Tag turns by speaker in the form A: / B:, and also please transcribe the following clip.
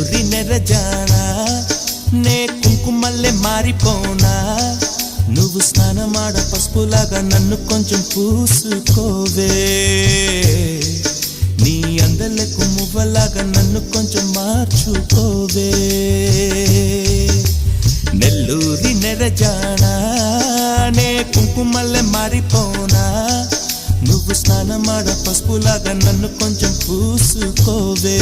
A: నెల్లూరి నెరజానా నే కుంకుమల్లే మారిపోనా నువ్వు స్నానమాడ పసుపులాగా నన్ను కొంచెం పూసుకోవే నీ అందలకు మువ్వలాగా నన్ను కొంచెం మార్చుకోవే నెల్లూరి నెరజానా నే కుంకుమల్లే మారిపోనా నువ్వు స్నానమాడ పసుపులాగా నన్ను కొంచెం పూసుకోవే